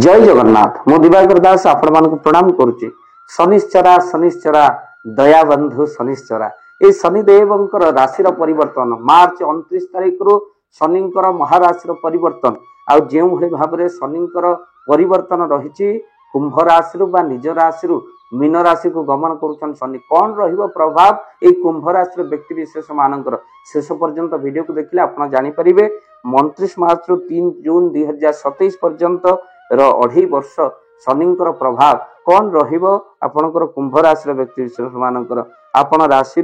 जय जगन्नाथ मु दिवाकर दास आपण मानक प्रणाम करुच्ची। शनिश्चरा दया बंधु शनिश्चरा ये शनिदेवंकर राशि परिवर्तन मार्च 29 तारीख रु शनिंकर महाराशि परिवर्तन आउ जो भाव में शनिंकर परिवर्तन रही कुंभ राशि निज राशि मीन राशि को गमन कर शनि कौन रभाव ये कुंभ राशि व्यक्ति विशेष मानकर शेष पर्यंत वीडियो को देखिले आप जानीपर 29 मार्च रु 3 जून 2027 पर्यंत अढ़ाई वर्ष शनिंकर प्रभाव कौन रपणकर कुंभ राशि व्यक्ति विशेष मानकर आपण राशि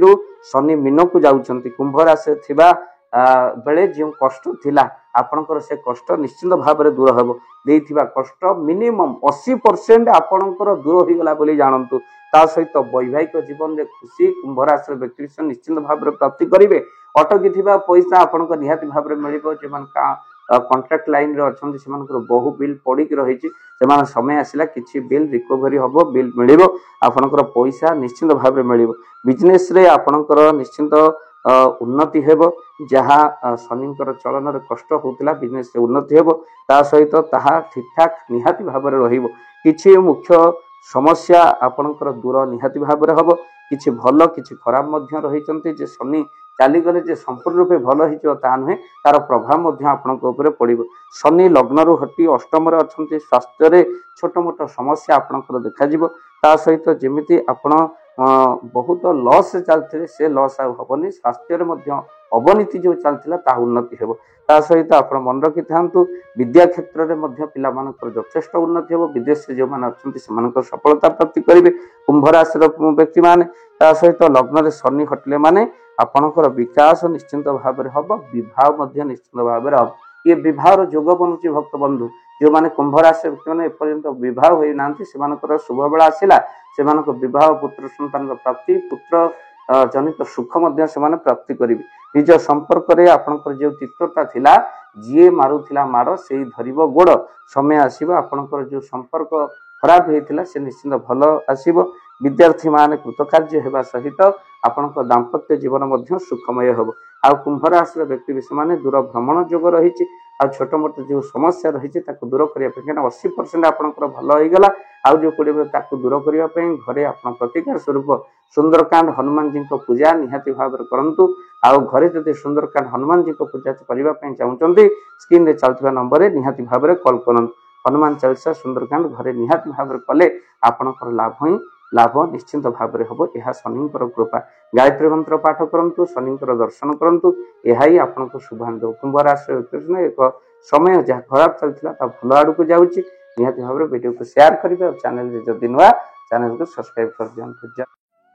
शनि मीन को जाउछंती कुंभ राशि थिबा बेले जो कष्ट थिला आपणकर से कष्ट निश्चित भाव में दूर हम देथिबा कष्ट मिनिमम 80% आपणकर दूर हो गला बोली जानंतु ता सहित वैवाहिक जीवन में खुशी कुंभ राशि व्यक्ति विशेष निश्चित भाव में प्राप्ति करेंगे अटकी पैसा आपंक निहाती भाव में मिल कॉन्ट्रैक्ट लाइन रे अच्छे से बहु बिल पड़ी रही समय आसला कि बिल रिकवरी हम बिल मिल आपंकर पैसा निश्चित भाव में मिल बिजनेस रे आपंकर निश्चित उन्नति हेब जहाँ शनिंकर चलन रे कष्ट होता बिजनेस रे उन्नति हेब ता सहित ताहा ठीक ठाक निहाती भाव में रहिबो किछि मुख्य समस्या आपंकर दूर निहाती भाव में हम किछि भल किछि खराब मध्य रही जे शनि चलीगले जे संपूर्ण रूपे भल हो नुहे तार प्रभाव आपण पड़ो शनि लग्न रु हटी अष्टम अच्छा स्वास्थ्य रे छोट मोट समस्या आपंकर देखा ता सहित जमी आपण बहुत लॉस चलते से लॉस आबनी स्वास्थ्य अवनीति जो चलता उन्नति हेब ता सहित आप मन रखि था विद्या क्षेत्र में पिला यथेष्ट उन्नति हेब विदेश जो मैंने अच्छा सफलता प्राप्ति करेंगे कुंभ राशि व्यक्ति माने ता सहित लग्न रे शनि हटिले माने आपणकर विकास निश्चिंत भाव में हम विवाह निश्चित भाव में हम ये विवाह जोग बनुची भक्त बंधु जो माने कुंभ राशि व्यक्ति मैंने एपर्यंत विवाह होना शुभ बेला आसला से विवाह पुत्र संतान प्राप्ति पुत्र जनित सुख से प्राप्ति करेंगे निज संपर्क में आपंकर जो तीव्रता थिला जी मारुला माड़ से धरब गोड़ समय आसब आपंकर जो संपर्क खराब होता से निश्चित भल आसब विद्यार्थी मान कृतकार्य होगा सहित आपण दाम्पत्य जीवन सुखमय हम आ कुंभ राशि व्यक्ति विशेष माने दूर भ्रमण जोग रही छोट मोट जो समस्या रही दूर करने 80% आपंकर भल होगा आउ जो 20 दूर करने घरे आप प्रतिकार स्वरूप सुंदरकांड हनुमान जी को पूजा निहाती भाव में करूँ आउ घरे जब सुंदरकांड हनुमान जी को पूजा करने चाहते स्क्रीन रे चलता नंबर में निहाती भाव में कॉल करूँ हनुमान चालीसा सुंदरकांड घरे निहाती भाव में कले आपंकर लाभ ही लाभ निश्चिंत भाव में हम यह शनिंकर कृपा गायत्री मंत्र पाठ करूँ शनिंकर दर्शन करूँ यह आपन को शुभांग कुंभ राशि एक समय जहाँ खराब चलता भल आड़ को जाऊँगी निहाती भाव में वीडियो को शेयर करेंगे चैनल जदि नुआ चैनल को सब्सक्राइब कर दिखाँ।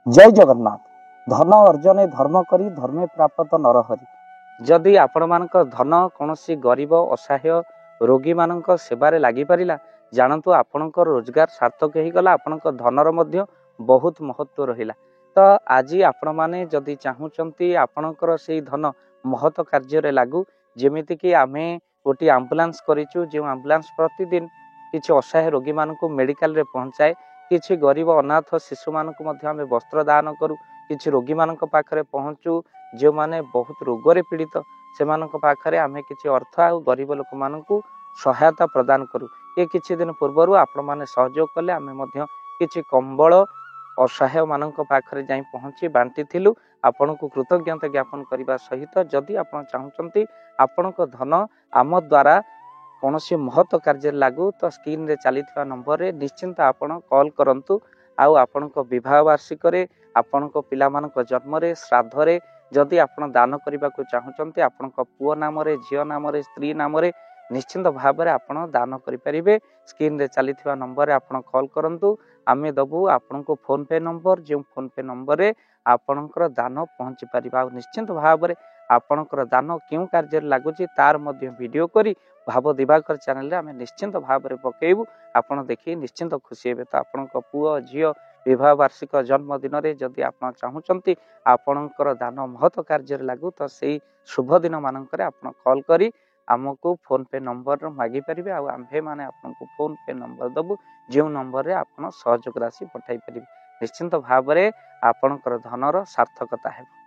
जय जगन्नाथ धन अर्जन धर्म करी धर्मे प्राप्त नरहरि जदि आपण मानक धन कौन गरीब असहाय रोगी मानक सेवारे लगी पारिला जानतु आपणकर रोजगार सार्थक हो गला आपणकर धनर मध्य बहुत महत्व रहिला तो आज आपण माने जदि चाहूचंती आपणकर से धन महत कार्य लागू जेमिति कि आमे गोटे आम्बुलांस करिचु जो आम्बुलांस प्रतिदिन किछि असहाय रोगी मानक मेडिकल रे पहुंचाए किछि गरीब अनाथ शिशु मानक मध्य आमे वस्त्र दान करू किछि रोगी मानक पाखरे पहुंचू जो माने बहुत रोगरे पीड़ित से मानक पाखरे आमे किछि अर्थ आ गरीब लोक मानक सहायता प्रदान करू ये किछि दिन पूर्व आपण माने सहयोग कले आमे मध्य किछि कंबल असहाय मानक पाखरे जाई पहुंची बांटी थिलु आपण को कृतज्ञता ज्ञापन करने सहित जदि आपण चाहूचंती आपण को धन आम द्वारा कौन महत्व कार्य लागू तो स्क्रीन रे चली नंबर रे निश्चिंत आपण कॉल करंतु आउ आपण को विवाह वार्षिक रे आपण को पिला मानक जन्म रे श्राद्ध रे जदि आपण दान करने को चाहूचंती आपण को पुओ नाम रे झियो नाम रे स्त्री नाम रे निश्चिंत भाव में आपण दान करें स्क्रीन रे चली नंबर रे आपण कॉल करंतु आमे दबु आपण को फोन पे नंबर जो फोन पे नंबर रे आपणकर दान पहुंची पारिबा निश्चिंत भाव में आपणकर दान क्यों कार्य लगुच तार मध्य वीडियो करी भाव दिवाकर चैनल रे आमे निश्चिंत भाव में पकेबू आपण देखि निश्चिंत खुशी हेबे तो आपण पुओ झियो विवाह वार्षिक जन्मदिन रे जदि आप चाहूचंती आपणकर दान महत्व कार्य लागू तो से शुभ दिन मानक आप कॉल करी आमको फोन पे नंबर मागी पारिबे आम्भे माने आपको फोन पे नंबर दबु जो नंबर रे आप सहयोग राशि पठाई पारिबे निश्चिंत भाव में आपणकर धनर सार्थकता हेबो।